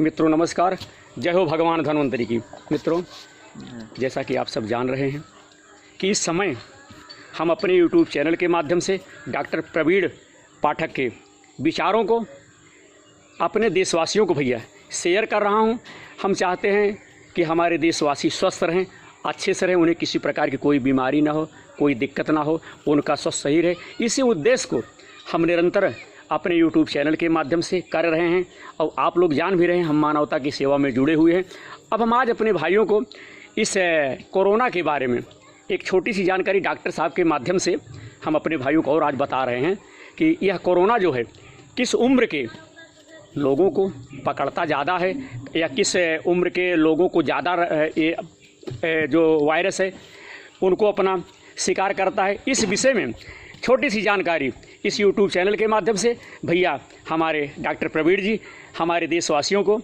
मित्रों नमस्कार, जय हो भगवान धन्वंतरी की। मित्रों, जैसा कि आप सब जान रहे हैं कि इस समय हम अपने YouTube चैनल के माध्यम से डॉक्टर प्रवीण पाठक के विचारों को अपने देशवासियों को भैया शेयर कर रहा हूं। हम चाहते हैं कि हमारे देशवासी स्वस्थ रहें, अच्छे से रहें, उन्हें किसी प्रकार की कोई बीमारी ना हो, कोई दिक्कत ना हो, उनका स्वास्थ्य सही रहे। इसी उद्देश्य को हम निरंतर अपने YouTube चैनल के माध्यम से कर रहे हैं और आप लोग जान भी रहे हैं हम मानवता की सेवा में जुड़े हुए हैं। अब हम आज अपने भाइयों को इस कोरोना के बारे में एक छोटी सी जानकारी डॉक्टर साहब के माध्यम से हम अपने भाइयों को और आज बता रहे हैं कि यह कोरोना जो है किस उम्र के लोगों को पकड़ता ज़्यादा है या किस उम्र के लोगों को ज़्यादा ये जो वायरस है उनको अपना शिकार करता है। इस विषय में छोटी सी जानकारी इस YouTube चैनल के माध्यम से भैया हमारे डॉक्टर प्रवीण जी हमारे देशवासियों को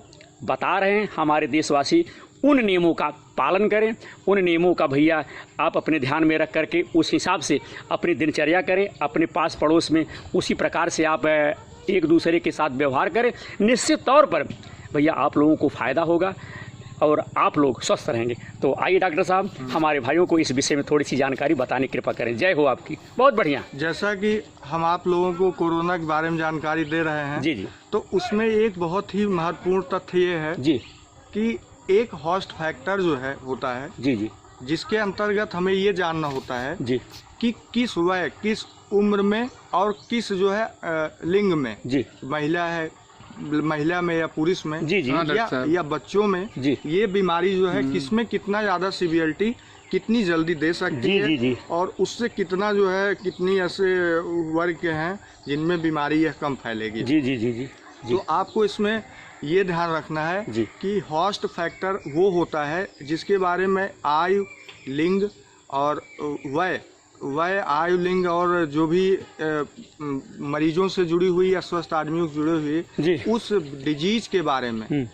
बता रहे हैं। हमारे देशवासी उन नियमों का पालन करें, उन नियमों का भैया आप अपने ध्यान में रख करके उस हिसाब से अपनी दिनचर्या करें, अपने पास पड़ोस में उसी प्रकार से आप एक दूसरे के साथ व्यवहार करें। निश्चित तौर पर भैया आप लोगों को फ़ायदा होगा और आप लोग स्वस्थ रहेंगे। तो आइए डॉक्टर साहब हमारे भाइयों को इस विषय में थोड़ी सी जानकारी बताने की कृपा करें। जय हो आपकी। बहुत बढ़िया। जैसा कि हम आप लोगों को कोरोना के बारे में जानकारी दे रहे हैं जी जी, तो उसमें एक बहुत ही महत्वपूर्ण तथ्य ये है जी कि एक होस्ट फैक्टर जो है होता है जी जी, जिसके अंतर्गत हमें ये जानना होता है जी कि किस वय, किस उम्र में और किस जो है लिंग में, जी, महिला में या पुरुष में, जी जी, या बच्चों में जी, ये बीमारी जो है किसमें कितना ज़्यादा सीवियरिटी कितनी जल्दी दे सकती जी, है जी, जी, और उससे कितना जो है कितनी ऐसे वर्ग के हैं जिनमें बीमारी यह कम फैलेगी। जी जी जी जी, तो आपको इसमें ये ध्यान रखना है कि होस्ट फैक्टर वो होता है जिसके बारे में आयु, लिंग और वय आयु, लिंग और जो भी मरीजों से जुड़ी हुई या स्वस्थ आदमियों से जुड़े हुए उस डिजीज के बारे में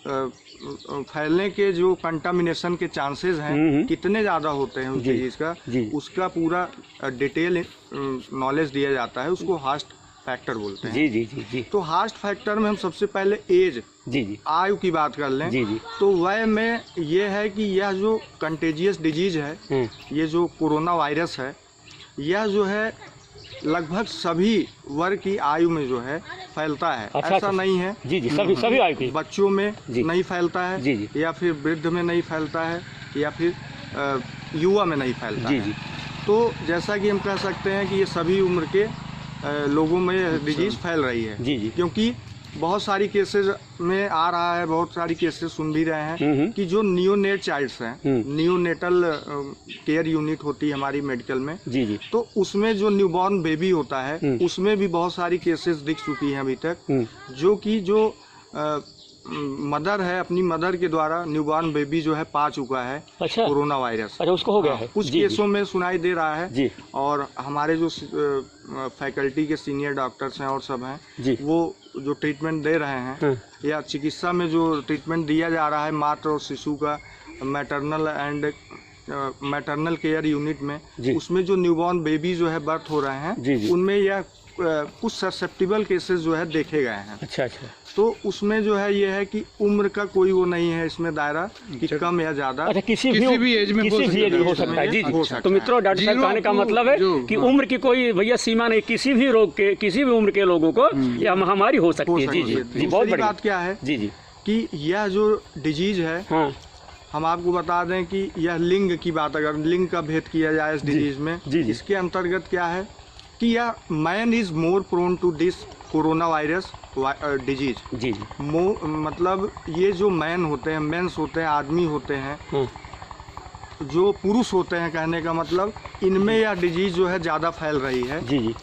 फैलने के जो कंटामिनेशन के चांसेस हैं कितने ज़्यादा होते हैं उस डिजीज का, उसका पूरा डिटेल नॉलेज दिया जाता है। उसको होस्ट फैक्टर बोलते हैं। जी जी जी जी। तो होस्ट फैक्टर में हम सबसे पहले एज, जी जी, आयु की बात कर लें। जी जी, तो वह में ये है कि यह जो कंटेजियस डिजीज है, ये जो कोरोना वायरस है, यह जो है लगभग सभी वर्ग की आयु में जो है फैलता है। ऐसा नहीं है जी जी, सभी आयु की बच्चों में नहीं फैलता है, जी जी, या फिर वृद्ध में नहीं फैलता है, या फिर युवा में नहीं फैलता है। तो जैसा कि हम कह सकते हैं कि ये सभी उम्र के लोगों में डिजीज फैल रही है। जी जी, क्योंकि बहुत सारी केसेस में आ रहा है, बहुत सारी केसेस सुन भी रहे हैं कि जो नियोनेट चाइल्ड्स हैं, नियोनेटल केयर यूनिट होती है हमारी मेडिकल में, जी जी, तो उसमें जो न्यूबॉर्न बेबी होता है उसमें भी बहुत सारी केसेस दिख चुकी हैं अभी तक, जो कि जो मदर है अपनी मदर के द्वारा न्यूबॉर्न बेबी जो है पा चुका है कोरोना वायरस। अच्छा, उसको हो गया है। कुछ केसों में सुनाई दे रहा है जी। और हमारे जो फैकल्टी के सीनियर डॉक्टर्स हैं और सब हैं वो जो ट्रीटमेंट दे रहे हैं या चिकित्सा में जो ट्रीटमेंट दिया जा रहा है मातृ और शिशु का मैटरनल केयर यूनिट में, उसमें जो न्यूबॉर्न बेबी जो है बर्थ हो रहे हैं उनमें यह कुछ ससेप्टिबल केसेस जो है देखे गए हैं। अच्छा अच्छा। तो उसमें जो है ये है कि उम्र का कोई वो नहीं है इसमें दायरा कि कम या ज्यादा। अच्छा, किसी भी एज में हो सकता है। जी जी। तो मित्रों, डॉक्टर साहब कहने का मतलब है कि उम्र की कोई भैया सीमा नहीं, किसी भी रोग के किसी भी उम्र के लोगों को यह महामारी हो सकती है। जी जी जी, बहुत बड़ी बात क्या है जी जी कि यह जो डिजीज है, हम आपको बता दें कि यह लिंग की बात, अगर लिंग का भेद किया जाए इस डिजीज में, इसके अंतर्गत क्या है कि यह man is more prone to this corona virus disease. जी जी, मतलब ये जो मैन होते हैं, मेंस होते हैं, आदमी होते हैं, जो पुरुष होते हैं, कहने का मतलब इनमें यह डिजीज जो है ज़्यादा फैल रही है। जी जी।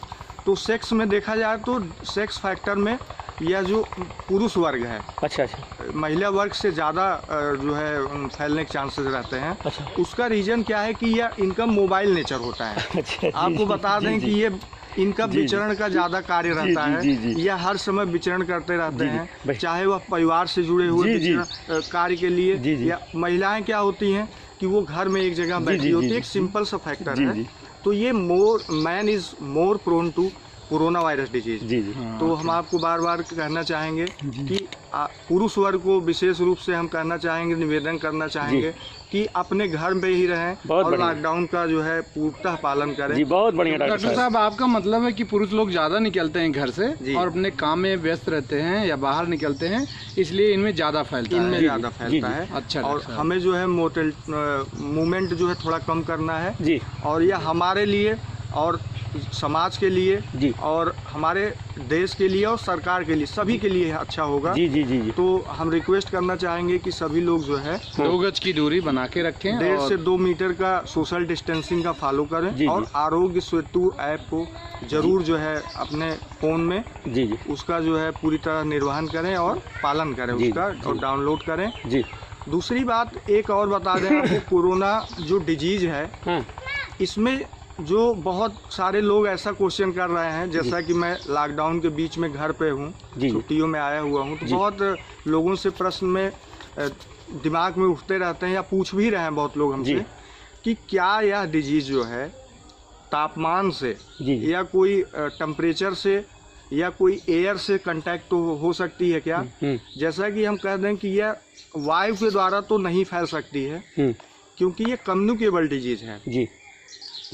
तो सेक्स में देखा जाए तो सेक्स फैक्टर में यह जो पुरुष वर्ग है, अच्छा अच्छा, महिला वर्ग से ज़्यादा जो है फैलने के चांसेस रहते हैं। अच्छा। उसका रीज़न क्या है कि यह इनका मोबाइल नेचर होता है। अच्छा, आपको बता दें कि ये इनका विचरण का ज़्यादा कार्य रहता है, यह हर समय विचरण करते रहते हैं, चाहे वह परिवार से जुड़े हुए कार्य के लिए, या महिलाएं क्या होती हैं कि वो घर में एक जगह बैठी होती है। एक सिंपल सा फैक्टर है। तो ये man is more prone to corona virus disease. जी जी। तो हम आपको बार बार कहना चाहेंगे कि पुरुष वर्ग को विशेष रूप से हम कहना चाहेंगे, निवेदन करना चाहेंगे कि अपने घर में ही रहें और लॉकडाउन का जो है पूर्णतः पालन करें। जी बहुत बढ़िया डॉक्टर साहब, आपका मतलब है कि पुरुष लोग ज़्यादा निकलते हैं घर से और अपने काम में व्यस्त रहते हैं या बाहर निकलते हैं, इसलिए इनमें ज़्यादा फैलता है। अच्छा, और हमें जो है मूवमेंट जो है थोड़ा कम करना है जी, और यह हमारे लिए और समाज के लिए और हमारे देश के लिए और सरकार के लिए, सभी के लिए अच्छा होगा। जी जी जी। तो हम रिक्वेस्ट करना चाहेंगे कि सभी लोग जो है 2 गज की दूरी बना के रखें, 1.5 से 2 मीटर का सोशल डिस्टेंसिंग का फॉलो करें और आरोग्य सेतु ऐप को जरूर जो है अपने फ़ोन में उसका जो है पूरी तरह निर्वहन करें और पालन करें उसका, और डाउनलोड करें जी। दूसरी बात एक और बता दें आपको, कोरोना जो डिजीज है इसमें जो बहुत सारे लोग ऐसा क्वेश्चन कर रहे हैं, जैसा कि मैं लॉकडाउन के बीच में घर पे हूँ, छुट्टियों में आया हुआ हूँ, तो बहुत लोगों से प्रश्न में दिमाग में उठते रहते हैं या पूछ भी रहे हैं बहुत लोग हमसे कि क्या यह डिजीज़ जो है तापमान से या कोई टेम्परेचर से या कोई एयर से कांटेक्ट तो हो सकती है क्या? जैसा कि हम कह दें कि यह वायु के द्वारा तो नहीं फैल सकती है, क्योंकि ये कम्युनिकेबल डिजीज़ है जी।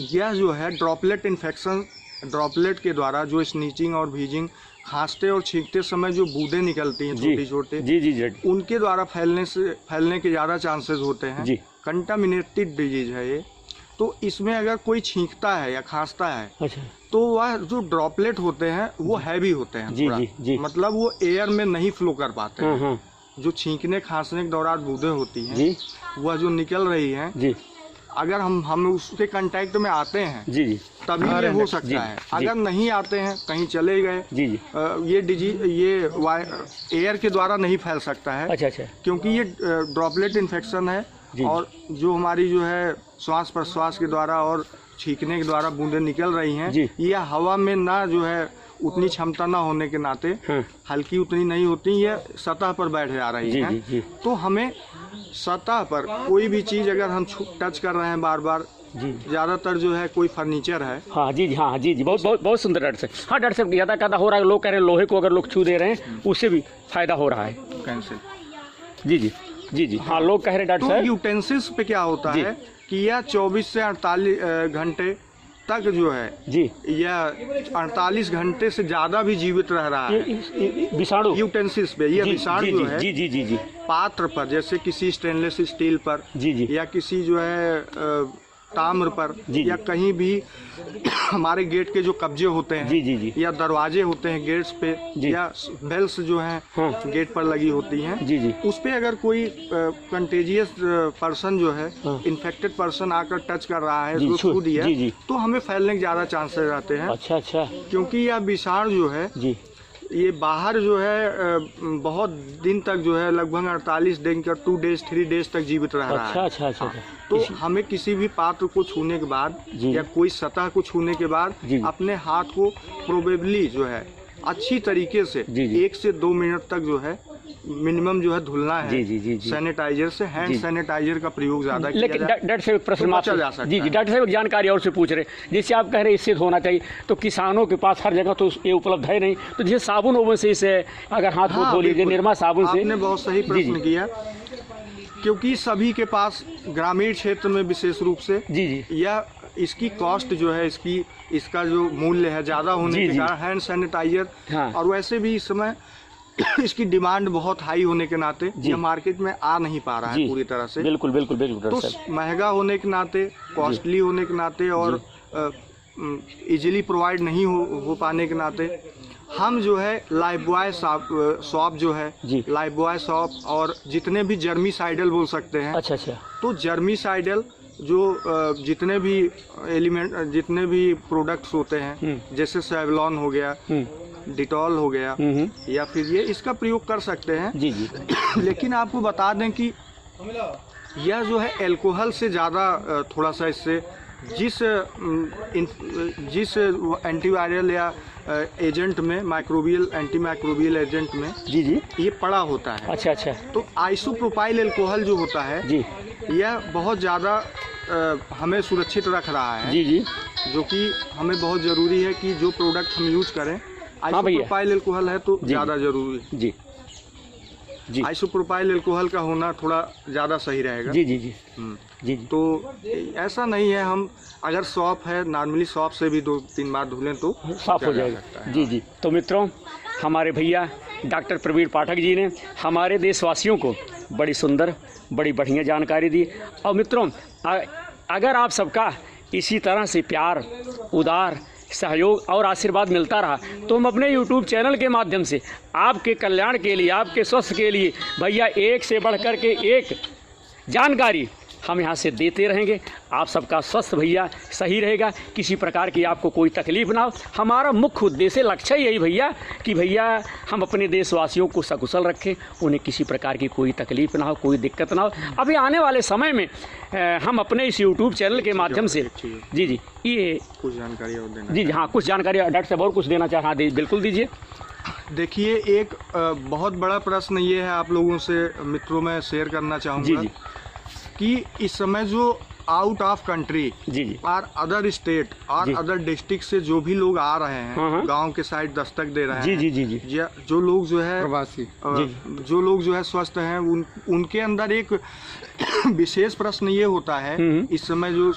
यह जो है ड्रॉपलेट इन्फेक्शन, ड्रॉपलेट के द्वारा जो स्नीचिंग और भीजिंग, खांसते और छींकते समय जो बूंदें निकलती हैं छोटे छोटे, उनके द्वारा फैलने के ज़्यादा चांसेस होते हैं। कंटामिनेटेड डिजीज है ये। तो इसमें अगर कोई छींकता है या खांसता है तो वह जो ड्रॉपलेट होते हैं वो हैवी होते हैं, मतलब वो एयर में नहीं फ्लो कर पाते हैं। जो छींकने खांसने के दौरान बूंदें होती हैं वह जो निकल रही हैं, अगर हम उसके कांटेक्ट में आते हैं तभी ये हो सकता है। अगर नहीं आते हैं, कहीं चले गए, ये डिजीज ये एयर के द्वारा नहीं फैल सकता है। अच्छा। क्योंकि ये ड्रॉपलेट इन्फेक्शन है और जो हमारी जो है श्वास प्रश्वास के द्वारा और छींकने के द्वारा बूंदें निकल रही हैं, यह हवा में ना जो है उतनी क्षमता ना होने के नाते हल्की उतनी नहीं होती, ये सतह पर बैठ जा रही है। तो हमें सतह पर कोई भी चीज़ अगर हम टच कर रहे हैं बार बार, ज़्यादातर जो है कोई फर्नीचर है। हाँ जी, बहुत सुंदर डॉक्टर साहब। हाँ डॉक्टर साहब, ज़्यादा हो रहा है, लोग कह रहे हैं लोहे को अगर लोग छू दे रहे हैं उससे भी फायदा हो रहा है कैंसर। जी। हाँ लोग कह रहे हैं डॉक्टर साहब। यूटेंसिल्स पे क्या होता है कि यह 24 से 48 घंटे तक जो है यह 48 घंटे से ज्यादा भी जीवित रह रहा है विषाणु यूटेंसिल्स पे। यह विषाणु जो है जी पात्र पर, जैसे किसी स्टेनलेस स्टील पर या किसी जो है ताम्र पर या कहीं भी हमारे गेट के जो कब्जे होते हैं या दरवाजे होते हैं गेट्स पे या बेल्स जो हैं गेट पर लगी होती हैं, उस पे अगर कोई कंटेजियस पर्सन जो है इन्फेक्टेड पर्सन आकर टच कर रहा है, जो छू दिया, तो हमें फैलने के ज़्यादा चांसेस रहते हैं। अच्छा। क्योंकि यह विषाणु जो है ये बाहर जो है बहुत दिन तक जो है लगभग 48 दिन का 2 डेज 3 डेज तक जीवित रह रहा है। अच्छा। तो हमें किसी भी पात्र को छूने के बाद या कोई सतह को छूने के बाद अपने हाथ को प्रोबेबली जो है अच्छी तरीके से 1 से 2 मिनट तक जो है मिनिमम जो है धुलना है। सैनिटाइजर से, हैंड सैनिटाइजर का प्रयोग ज्यादा किया जाए। लेकिन डॉक्टर साहब प्रश्न डॉक्टर साहब जानकारी और से पूछ रहे, जैसे आप कह रहे हैं इससे होना चाहिए, तो किसानों के पास हर जगह तो ये उपलब्ध है नहीं, तो जैसे साबुन ओबुन से इसे अगर हाथ को धो लीजिए, निरमा साबुन से। आपने बहुत सही प्रश्न किया, क्योंकि सभी के पास ग्रामीण क्षेत्र में विशेष रूप से या इसकी कॉस्ट जो है इसका जो मूल्य है ज़्यादा होने के कारण हैंड सैनिटाइजर, और वैसे भी इस समय इसकी डिमांड बहुत हाई होने के नाते ये मार्केट में आ नहीं पा रहा है पूरी तरह से। बिल्कुल। तो महंगा होने के नाते, कॉस्टली होने के नाते और इजीली प्रोवाइड नहीं हो पाने के नाते हम जो है लाइफबॉय सॉप जो है, लाइफबॉय सॉप और जितने भी जर्मीसाइडल बोल सकते हैं। अच्छा। तो जर्मीसाइडल जो जितने भी एलिमेंट, जितने भी प्रोडक्ट्स होते हैं, जैसे सेवलॉन हो गया, डिटॉल हो गया, या फिर ये इसका प्रयोग कर सकते हैं। लेकिन आपको बता दें कि यह जो है अल्कोहल से ज़्यादा थोड़ा सा इससे जिस एंटीवायरल या एजेंट में माइक्रोबियल एंटी माइक्रोबियल एजेंट में ये पड़ा होता है। अच्छा। तो आइसोप्रोपाइल अल्कोहल जो होता है यह बहुत ज़्यादा हमें सुरक्षित रख रहा है। जो कि हमें बहुत ज़रूरी है कि जो प्रोडक्ट हम यूज करें आइसोप्रोपाइल एल्कोहल है तो ज़्यादा ज़रूरी है। जी जी, आइसोप्रोपाइल एल्कोहल का होना थोड़ा ज़्यादा सही रहेगा। जी जी जी जी। तो ऐसा नहीं है, हम अगर सॉप है नॉर्मली सॉप से भी 2-3 बार धुलें तो साफ हो जाएगा। जी जी। तो मित्रों, हमारे भैया डॉक्टर प्रवीण पाठक जी ने हमारे देशवासियों को बड़ी सुंदर बड़ी बढ़िया जानकारी दी। और मित्रों, अगर आप सबका इसी तरह से प्यार, उदार सहयोग और आशीर्वाद मिलता रहा तो हम अपने YouTube चैनल के माध्यम से आपके कल्याण के लिए, आपके स्वास्थ्य के लिए भैया एक से बढ़ कर के एक जानकारी हम यहाँ से देते रहेंगे। आप सबका स्वास्थ्य भैया सही रहेगा, किसी प्रकार की आपको कोई तकलीफ़ ना हो। हमारा मुख्य उद्देश्य लक्ष्य यही भैया कि भैया हम अपने देशवासियों को सकुशल रखें, उन्हें किसी प्रकार की कोई तकलीफ़ ना हो, कोई दिक्कत ना हो। अभी आने वाले समय में हम अपने इस YouTube चैनल के माध्यम से जी जी ये कुछ जानकारी और देना जी हाँ कुछ जानकारी डॉक्टर साहब और कुछ देना चाहें? हाँ बिल्कुल दीजिए। देखिए, एक बहुत बड़ा प्रश्न ये है आप लोगों से मित्रों में शेयर करना चाहूँगा कि इस समय जो आउट ऑफ कंट्री और अदर स्टेट और अदर डिस्ट्रिक्ट से जो भी लोग आ रहे हैं, गांव के साइड दस्तक दे रहे हैं, जी जो लोग जो है प्रवासी, जो लोग जो है स्वस्थ हैं, उनके अंदर एक विशेष प्रश्न ये होता है इस समय जो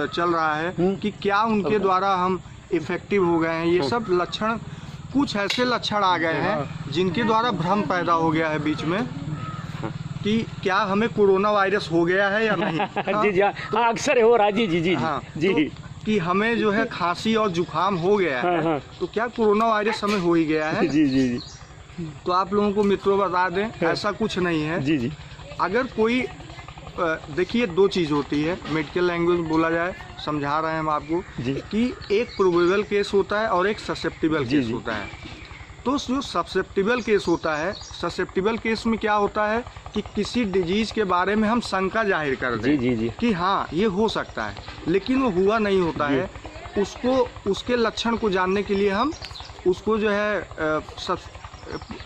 चल रहा है कि क्या उनके द्वारा हम इफेक्टिव हो गए हैं। ये सब लक्षण, कुछ ऐसे लक्षण आ गए हैं जिनके द्वारा भ्रम पैदा हो गया है बीच में कि क्या हमें कोरोना वायरस हो गया है या नहीं। जी जी हाँ, अक्सर हो रहा है। जी जी जी हाँ जी तो कि हमें जो है खांसी और जुकाम हो गया है, तो क्या कोरोना वायरस हमें हो ही गया है। जी जी जी। तो आप लोगों को मित्रों बता दें, ऐसा कुछ नहीं है। जी जी। अगर कोई देखिए, 2 चीज़ होती है, मेडिकल लैंग्वेज बोला जाए, समझा रहे हैं हम आपको कि एक प्रोबेबल केस होता है और एक ससेप्टिबल केस होता है। तो जो ससेप्टिबल केस होता है, ससेप्टिबल केस में क्या होता है कि किसी डिजीज़ के बारे में हम शंका जाहिर कर दें कि हाँ ये हो सकता है, लेकिन वो हुआ नहीं होता है। उसको, उसके लक्षण को जानने के लिए हम उसको जो है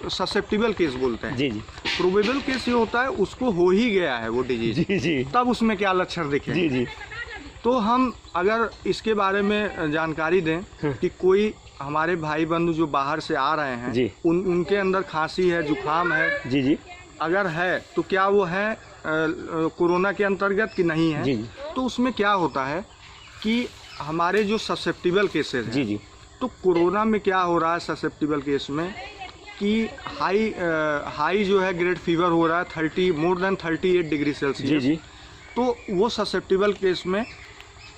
ससेप्टिबल केस बोलते हैं। प्रोबेबल केस ये होता है उसको हो ही गया है वो डिजीज, तब उसमें क्या लक्षण दिखे। तो हम अगर इसके बारे में जानकारी दें कि कोई हमारे भाई बंधु जो बाहर से आ रहे हैं उनके अंदर खांसी है, जुकाम है, अगर है तो क्या वो है कोरोना के अंतर्गत कि नहीं है। तो उसमें क्या होता है कि हमारे जो ससेप्टिबल केसेस हैं, तो कोरोना में क्या हो रहा है ससेप्टिबल केस में कि हाई जो है ग्रेड फीवर हो रहा है, मोर देन 38 डिग्री सेल्सियस। तो वो ससेप्टिबल केस में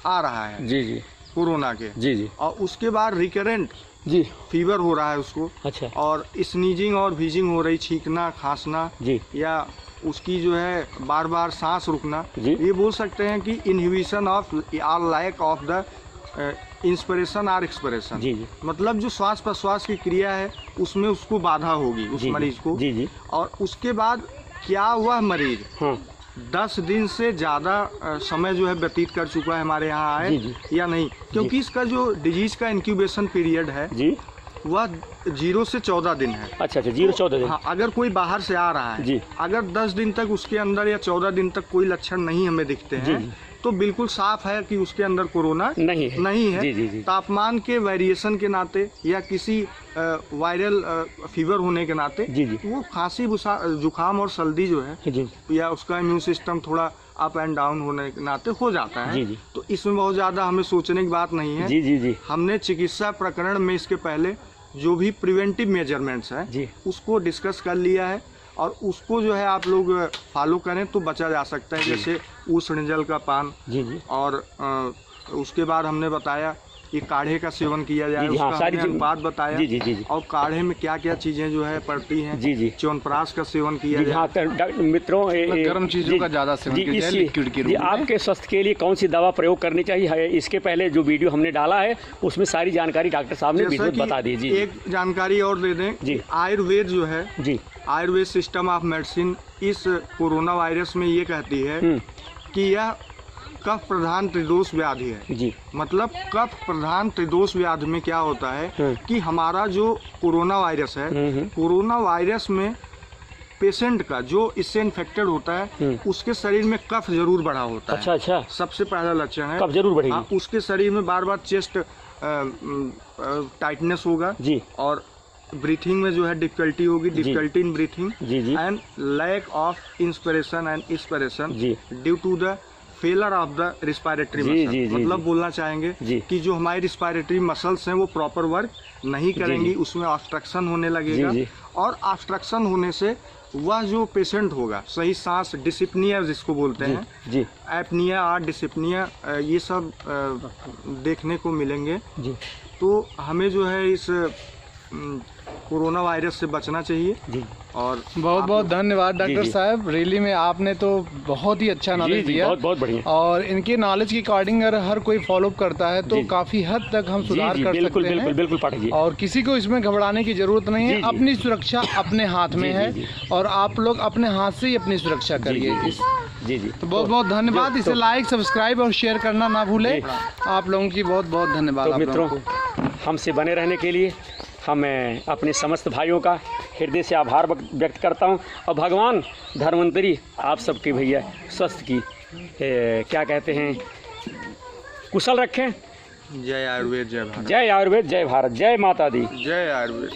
आ रहा है कोरोना के। और उसके बाद रिकरेंट फीवर हो रहा है उसको। अच्छा। और स्नीजिंग और भीजिंग हो रही, छींकना, खांसना, या उसकी जो है बार बार सांस रुकना। ये बोल सकते हैं कि inhibition of lack of the inspiration और एक्सपिरेशन, मतलब जो श्वास प्रश्वास की क्रिया है उसमें उसको बाधा होगी उस मरीज को। और उसके बाद क्या वह मरीज 10 दिन से ज़्यादा समय जो है व्यतीत कर चुका है हमारे यहाँ आए या नहीं, क्योंकि इसका जो डिजीज का इंक्यूबेशन पीरियड है वह 0 से 14 दिन है। अच्छा 0 से 14 दिन। हाँ, अगर कोई बाहर से आ रहा है, अगर 10 दिन तक उसके अंदर या 14 दिन तक कोई लक्षण नहीं हमें दिखते हैं, तो बिल्कुल साफ है कि उसके अंदर कोरोना नहीं है। तापमान के वेरिएशन के नाते या किसी वायरल फीवर होने के नाते वो खांसी, जुकाम और सर्दी जो है या उसका इम्यून सिस्टम थोड़ा अप एंड डाउन होने के नाते हो जाता है। तो इसमें बहुत ज़्यादा हमें सोचने की बात नहीं है। हमने चिकित्सा प्रकरण में इसके पहले जो भी प्रिवेंटिव मेजरमेंट्स है उसको डिस्कस कर लिया है, और उसको जो है आप लोग फॉलो करें तो बचा जा सकता है। जैसे उष्ण जल का पान, और उसके बाद हमने बताया कि काढ़े का सेवन किया जाए, उसका हमने बात बताया। और काढ़े में क्या क्या चीजें जो है पड़ती हैं, च्यवनप्राश का सेवन किया जाए। मित्रों, गर्म चीजों का ज्यादा सेवन किया जाए लिक्विड के रूप में। आपके स्वास्थ्य के लिए कौन सी दवा प्रयोग करनी चाहिए, इसके पहले जो वीडियो हमने डाला है उसमें सारी जानकारी डॉक्टर साहब ने विस्तृत बता दी। एक जानकारी और दे दें, आयुर्वेद जो है, आयुर्वेद सिस्टम ऑफ मेडिसिन इस कोरोना वायरस में ये कहती है कि यह कफ प्रधान त्रिदोष व्याधि है। मतलब कफ प्रधान त्रिदोष व्याधि में क्या होता है कि हमारा जो कोरोना वायरस है, कोरोना वायरस में पेशेंट का जो इससे इन्फेक्टेड होता है उसके शरीर में कफ जरूर बढ़ा होता है। अच्छा। सबसे पहला लक्षण है कफ जरूर बढ़ेगी। उसके शरीर में बार बार चेस्ट टाइटनेस होगा जी, और ब्रीथिंग में जो है डिफिकल्टी होगी, difficulty in breathing and lack of inspiration and inspiration due to the failure of the respiratory muscle. मतलब बोलना चाहेंगे कि जो हमारी रिस्पायरेटरी मसल्स हैं वो प्रॉपर वर्क नहीं करेंगी, उसमें ऑब्स्ट्रक्शन होने लगेगा, और ऑब्स्ट्रक्शन होने से वह जो पेशेंट होगा सही सांस, डिसिप्निया जिसको बोलते हैं, एपनिया और डिसिप्निया, ये सब देखने को मिलेंगे। तो हमें जो है इस कोरोना वायरस से बचना चाहिए जी। और बहुत बहुत धन्यवाद डॉक्टर साहब, रियली में आपने तो बहुत ही अच्छा नॉलेज दिया, बहुत बढ़िया। और इनके नॉलेज के अकॉर्डिंग अगर हर कोई फॉलो करता है तो काफी हद तक हम सुधार कर सकते हैं। बिल्कुल पाठक जी, और किसी को इसमें घबराने की जरूरत नहीं है। अपनी सुरक्षा अपने हाथ में है, और आप लोग अपने हाथ से ही अपनी सुरक्षा करिए। जी। तो बहुत बहुत धन्यवाद। इसे लाइक, सब्सक्राइब और शेयर करना ना भूले। आप लोगों की बहुत बहुत धन्यवाद। मित्रों, हमसे बने रहने के लिए मैं अपने समस्त भाइयों का हृदय से आभार व्यक्त करता हूं, और भगवान धन्वंतरी आप सबके भैया स्वस्थ की क्या कहते हैं कुशल रखें। जय आयुर्वेद, जय भारत। जय आयुर्वेद, जय भारत, जय माता दी, जय आयुर्वेद।